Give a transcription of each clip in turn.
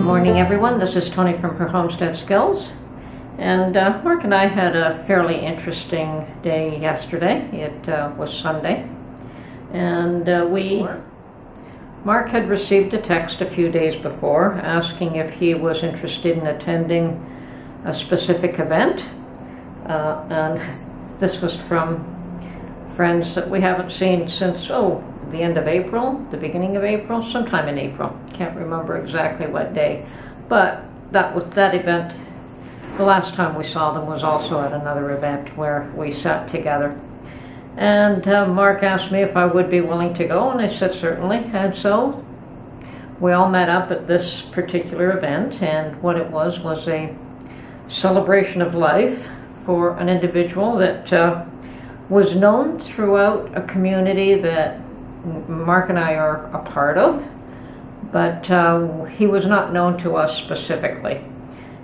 morning, everyone. This is Tony from her Homestead Skills, and Mark and I had a fairly interesting day yesterday. It was Sunday, and Mark had received a text a few days before asking if he was interested in attending a specific event, and this was from friends that we haven't seen since the end of April, the beginning of April, sometime in April. Can't remember exactly what day, but that event, the last time we saw them was also at another event where we sat together. And Mark asked me if I would be willing to go, and I said certainly. And so we all met up at this particular event, and what it was a celebration of life for an individual that was known throughout a community that Mark and I are a part of, but he was not known to us specifically.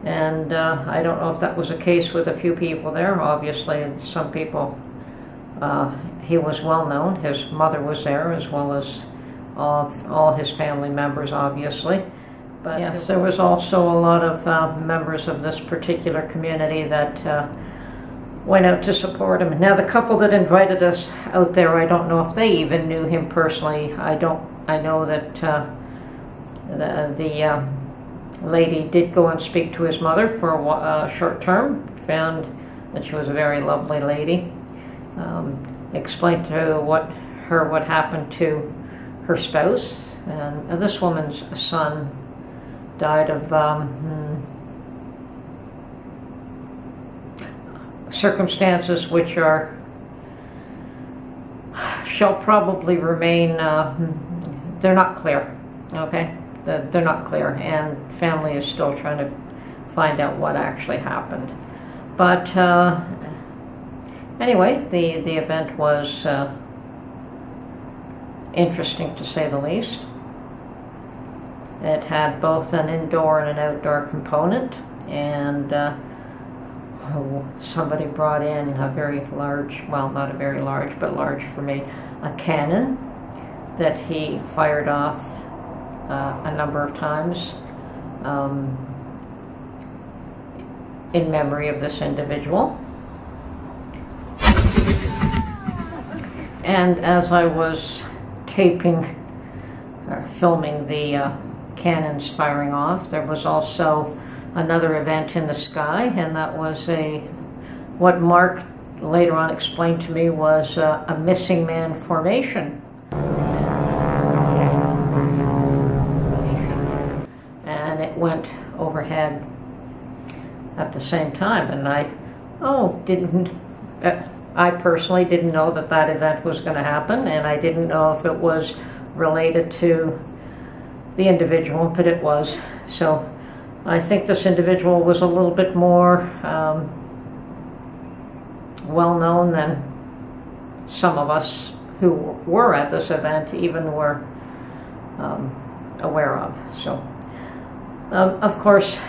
And I don't know if that was the case with a few people there. Obviously, some people, he was well known. His mother was there, as well as all his family members, obviously. But yes, there was also a lot of members of this particular community that went out to support him. Now, the couple that invited us out there, I don't know if they even knew him personally. I know that the lady did go and speak to his mother for a short term, found that she was a very lovely lady, explained to her what happened to her spouse, and this woman's son died of circumstances which shall probably remain, they're not clear, okay? They're not clear, and family is still trying to find out what actually happened. But anyway, the event was interesting, to say the least. It had both an indoor and an outdoor component, and somebody brought in a very large, well, not a very large, but large for me, a cannon that he fired off a number of times in memory of this individual. And as I was filming the cannons firing off, there was also another event in the sky, and that was what Mark later on explained to me was a missing man formation. And it went overhead at the same time, and I personally didn't know that event was going to happen, and I didn't know if it was related to the individual, but it was. So I think this individual was a little bit more well-known than some of us who were at this event even were aware of. So, of course,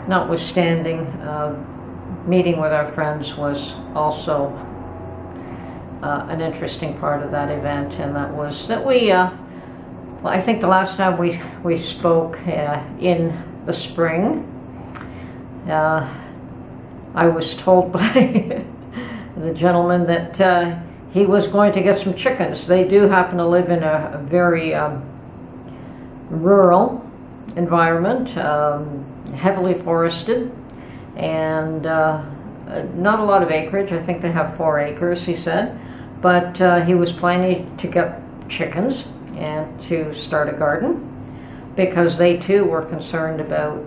notwithstanding, meeting with our friends was also an interesting part of that event, and that was that we I think the last time we spoke in the spring, I was told by the gentleman that he was going to get some chickens. They do happen to live in a very rural environment, heavily forested, and not a lot of acreage. I think they have 4 acres, he said, but he was planning to get chickens and to start a garden, because they too were concerned about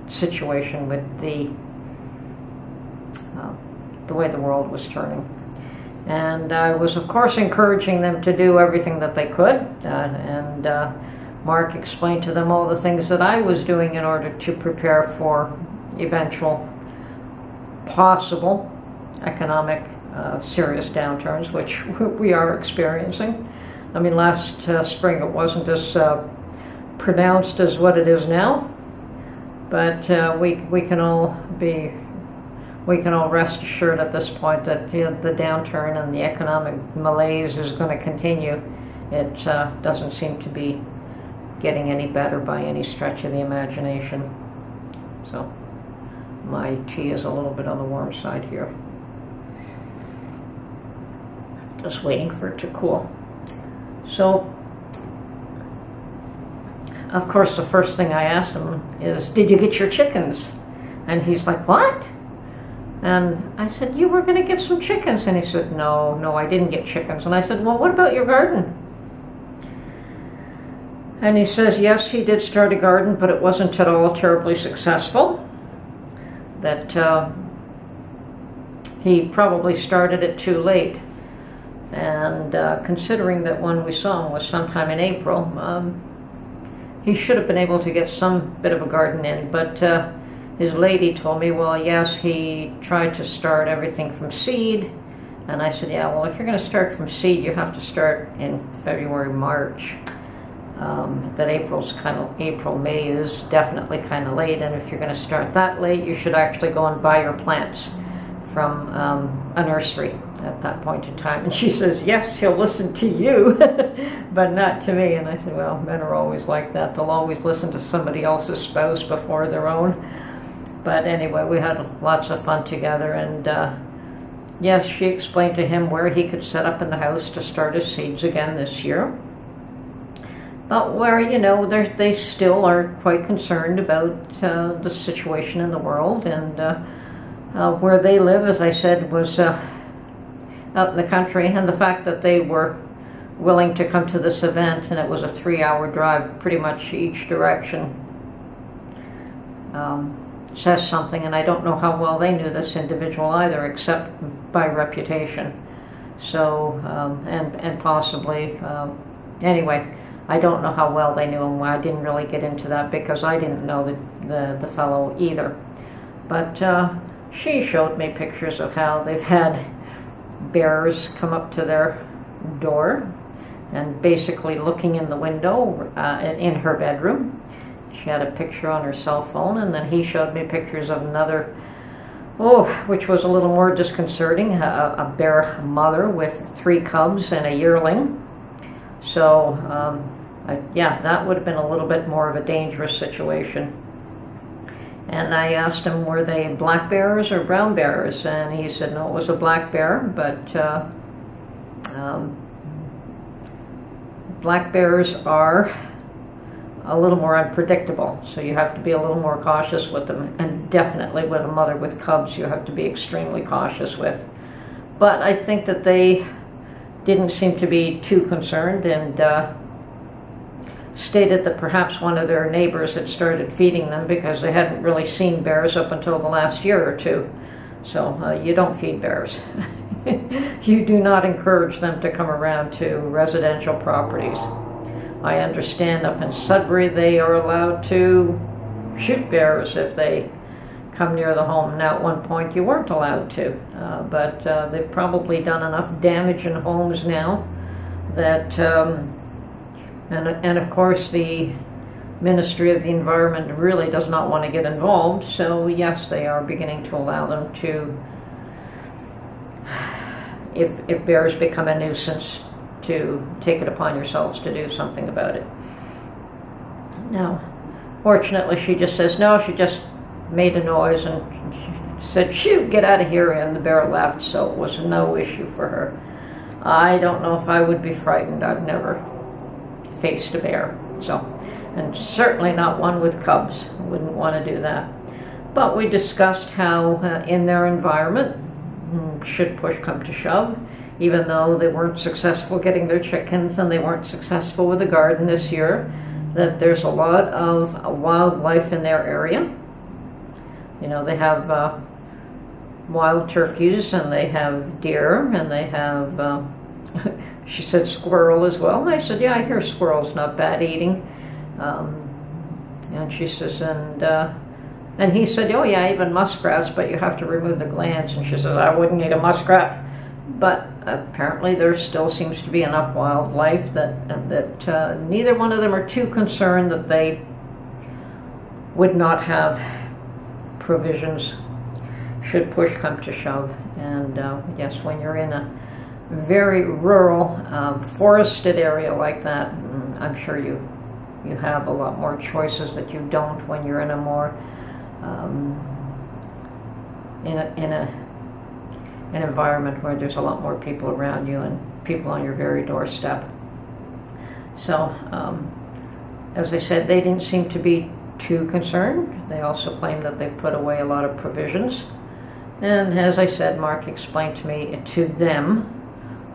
situation with the way the world was turning. And I was, of course, encouraging them to do everything that they could, and Mark explained to them all the things that I was doing in order to prepare for eventual possible economic serious downturns, which we are experiencing. I mean, last spring it wasn't as pronounced as what it is now, but we can all rest assured at this point that the downturn and the economic malaise is going to continue. It doesn't seem to be getting any better by any stretch of the imagination. So my tea is a little bit on the warm side here. Just waiting for it to cool. So, of course, the first thing I asked him is, did you get your chickens? And he's like, what? And I said, you were going to get some chickens. And he said, no, I didn't get chickens. And I said, well, what about your garden? And he says, yes, he did start a garden, but it wasn't at all terribly successful. That he probably started it too late. And considering that when we saw him was sometime in April, he should have been able to get some bit of a garden in. But his lady told me, well, yes, he tried to start everything from seed. And I said, yeah, well, if you're going to start from seed, you have to start in February, March. That April, May is definitely kind of late. And if you're going to start that late, you should actually go and buy your plants from a nursery at that point in time. And she says, yes, he'll listen to you, but not to me. And I said, well, men are always like that. They'll always listen to somebody else's spouse before their own. But anyway, we had lots of fun together. And yes, she explained to him where he could set up in the house to start his seeds again this year. But where, you know, they still are quite concerned about the situation in the world. And where they live, as I said, was out in the country. And the fact that they were willing to come to this event, and it was a 3-hour drive pretty much each direction, says something. And I don't know how well they knew this individual either, except by reputation. So, and possibly, anyway, I don't know how well they knew him. I didn't really get into that because I didn't know the fellow either. But she showed me pictures of how they've had bears come up to their door and basically looking in the window in her bedroom. She had a picture on her cell phone, and then he showed me pictures of another, which was a little more disconcerting, a bear mother with 3 cubs and a yearling. So, yeah, that would have been a little bit more of a dangerous situation. And I asked him, were they black bears or brown bears? And he said, no, it was a black bear, but black bears are a little more unpredictable, so you have to be a little more cautious with them. And definitely with a mother with cubs, you have to be extremely cautious with. But I think that they didn't seem to be too concerned, and stated that perhaps one of their neighbors had started feeding them because they hadn't really seen bears up until the last year or two. So you don't feed bears. You do not encourage them to come around to residential properties. I understand up in Sudbury they are allowed to shoot bears if they come near the home. Now at one point you weren't allowed to, but they've probably done enough damage in homes now that and of course the Ministry of the Environment really does not want to get involved, so yes, they are beginning to allow them to, if bears become a nuisance, to take it upon yourselves to do something about it. Now, fortunately she just says no, she just made a noise and she said, shoot, get out of here, and the bear left, so it was no issue for her. I don't know if I would be frightened. I've never faced a bear, so, and certainly not one with cubs. Wouldn't want to do that. But we discussed how in their environment, should push come to shove, even though they weren't successful getting their chickens and they weren't successful with the garden this year, that there's a lot of wildlife in their area. You know, they have wild turkeys, and they have deer, and they have she said squirrel as well. And I said, yeah, I hear squirrel's not bad eating. And she says, and he said, oh yeah, even muskrats, but you have to remove the glands. And she says, I wouldn't eat a muskrat. But apparently there still seems to be enough wildlife that neither one of them are too concerned that they would not have provisions should push come to shove. And yes, when you're in a very rural, forested area like that, I'm sure you you have a lot more choices that you don't when you're in a more in an environment where there's a lot more people around you and people on your very doorstep. So, as I said, they didn't seem to be too concerned. They also claim that they've put away a lot of provisions. And as I said, Mark explained to them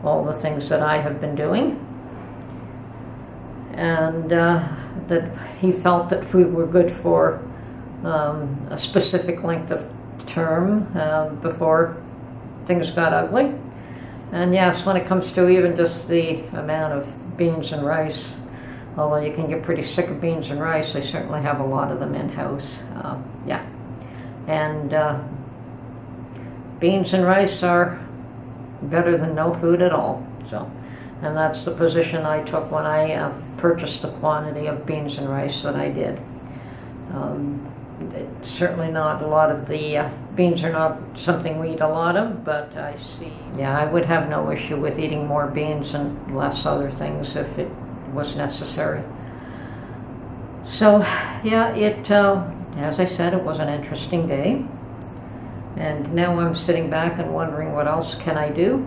all the things that I have been doing. And that he felt that we were good for a specific length of term before things got ugly. And yes, when it comes to even just the amount of beans and rice, although you can get pretty sick of beans and rice, I certainly have a lot of them in-house. Yeah. And beans and rice are better than no food at all. So, and that's the position I took when I purchased the quantity of beans and rice that I did. Certainly not a lot of the beans are not something we eat a lot of, but I see. Yeah, I would have no issue with eating more beans and less other things if it was necessary. So, yeah, as I said, it was an interesting day. And now I'm sitting back and wondering, what else can I do?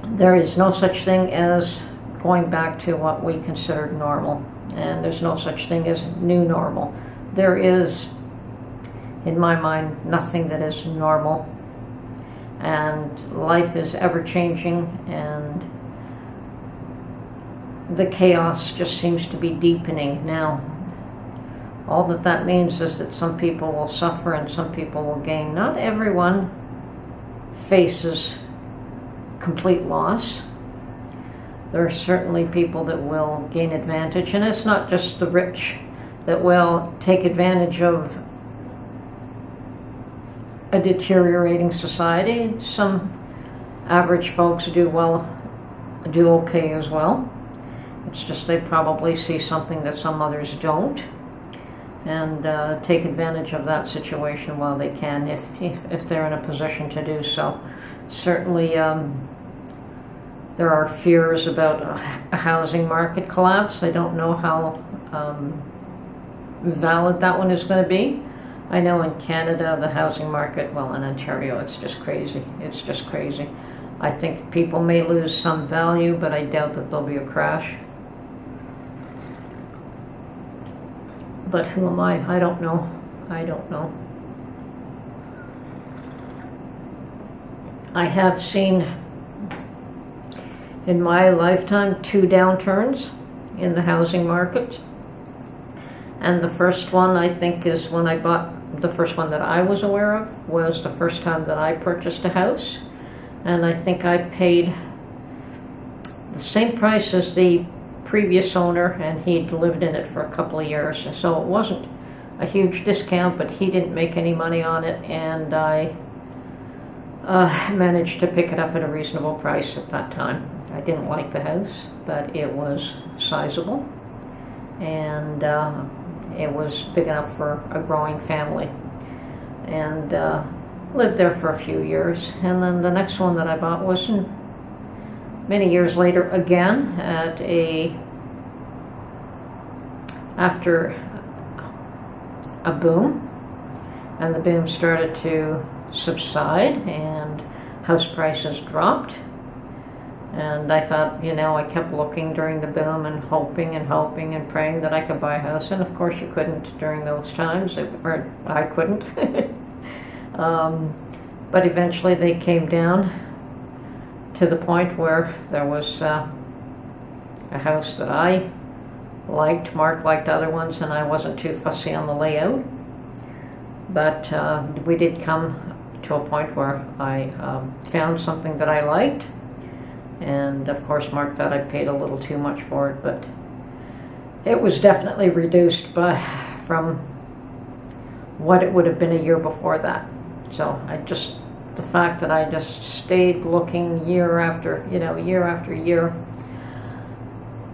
There is no such thing as going back to what we considered normal. And there's no such thing as new normal. There is, in my mind, nothing that is normal. And life is ever-changing, and the chaos just seems to be deepening now. All that means is that some people will suffer and some people will gain. Not everyone faces complete loss. There are certainly people that will gain advantage, and it's not just the rich that will take advantage of a deteriorating society. Some average folks do okay as well. It's just they probably see something that some others don't, and take advantage of that situation while they can, if they're in a position to do so. Certainly, there are fears about a housing market collapse. I don't know how valid that one is going to be. I know in Canada, the housing market, well, in Ontario, it's just crazy. It's just crazy. I think people may lose some value, but I doubt that there'll be a crash. But who am I? I don't know. I don't know. I have seen in my lifetime 2 downturns in the housing market. And the first one, I think, is when I bought, the first one that I was aware of was the first time that I purchased a house. And I think I paid the same price as the previous owner, and he'd lived in it for a couple of years. So it wasn't a huge discount, but he didn't make any money on it, and I managed to pick it up at a reasonable price at that time. I didn't like the house, but it was sizable, and it was big enough for a growing family, and lived there for a few years. And then the next one that I bought was many years later again after a boom, and the boom started to subside and house prices dropped. And I thought, I kept looking during the boom and hoping and praying that I could buy a house. And of course you couldn't during those times, or I couldn't. But eventually they came down to the point where there was a house that I liked. Mark liked other ones, and I wasn't too fussy on the layout. But we did come to a point where I found something that I liked. And of course Mark thought I paid a little too much for it, but it was definitely reduced from what it would have been a year before that. So the fact that I just stayed looking year after year,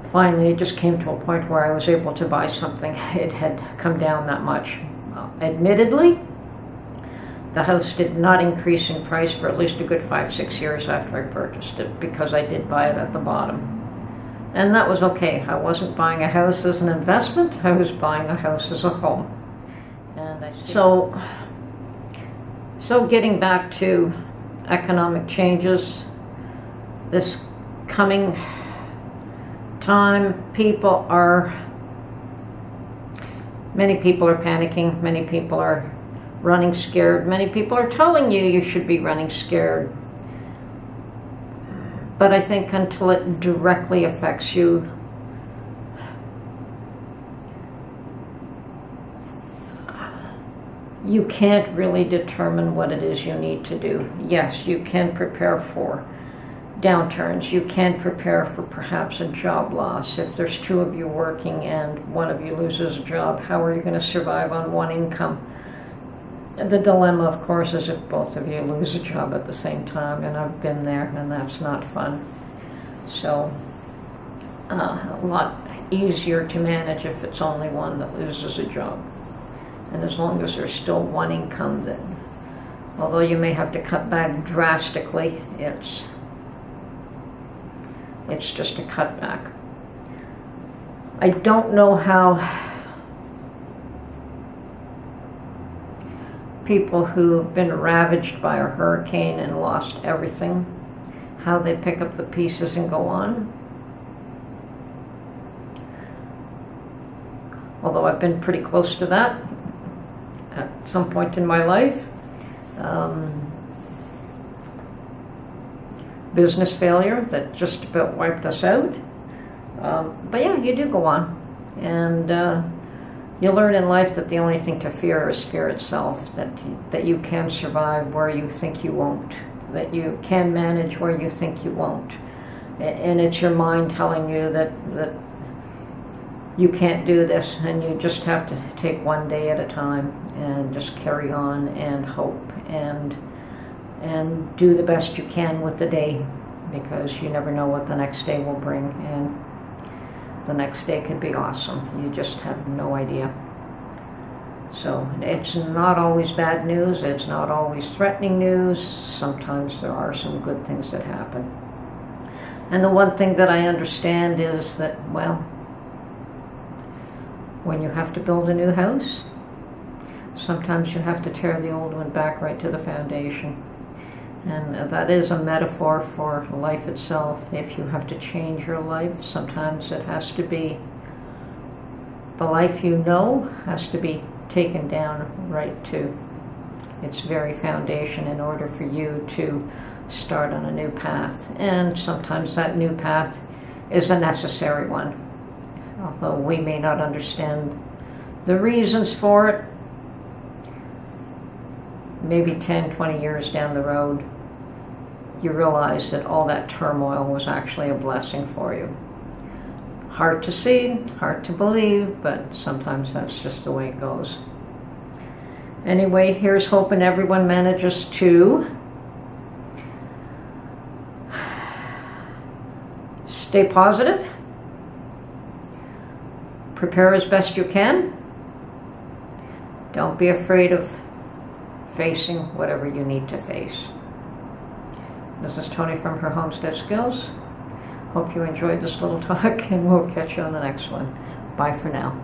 finally it just came to a point where I was able to buy something. It had come down that much. Admittedly, the house did not increase in price for at least a good 5-6 years after I purchased it, because I did buy it at the bottom. And that was okay. I wasn't buying a house as an investment. I was buying a house as a home. And so getting back to economic changes, this coming time, many people are panicking, many people are running scared, many people are telling you should be running scared. But I think until it directly affects you, you can't really determine what it is you need to do. Yes, you can prepare for downturns. You can prepare for perhaps a job loss. If there's two of you working and one of you loses a job, how are you going to survive on one income? The dilemma, of course, is if both of you lose a job at the same time, and I've been there, and that's not fun. So, a lot easier to manage if it's only one that loses a job. And as long as there's still one income, then, although you may have to cut back drastically, it's just a cutback. I don't know how people who've been ravaged by a hurricane and lost everything, how they pick up the pieces and go on. Although I've been pretty close to that at some point in my life. Business failure that just about wiped us out. But yeah, you do go on. And you learn in life that the only thing to fear is fear itself, that you can survive where you think you won't, that you can manage where you think you won't. And it's your mind telling you that you can't do this, and you just have to take one day at a time and just carry on and hope and do the best you can with the day, because you never know what the next day will bring, and the next day could be awesome. You just have no idea. So it's not always bad news. It's not always threatening news. Sometimes there are some good things that happen. And the one thing that I understand is that, well, when you have to build a new house, sometimes you have to tear the old one back right to the foundation. And that is a metaphor for life itself. If you have to change your life, sometimes it has to be, the life you know has to be taken down right to its very foundation in order for you to start on a new path. And sometimes that new path is a necessary one. Although we may not understand the reasons for it, maybe 10, 20 years down the road, you realize that all that turmoil was actually a blessing for you. Hard to see, hard to believe, but sometimes that's just the way it goes. Anyway, here's hoping everyone manages to stay positive, prepare as best you can, don't be afraid of facing whatever you need to face. This is Tony from Her Homestead Skills. Hope you enjoyed this little talk, and we'll catch you on the next one. Bye for now.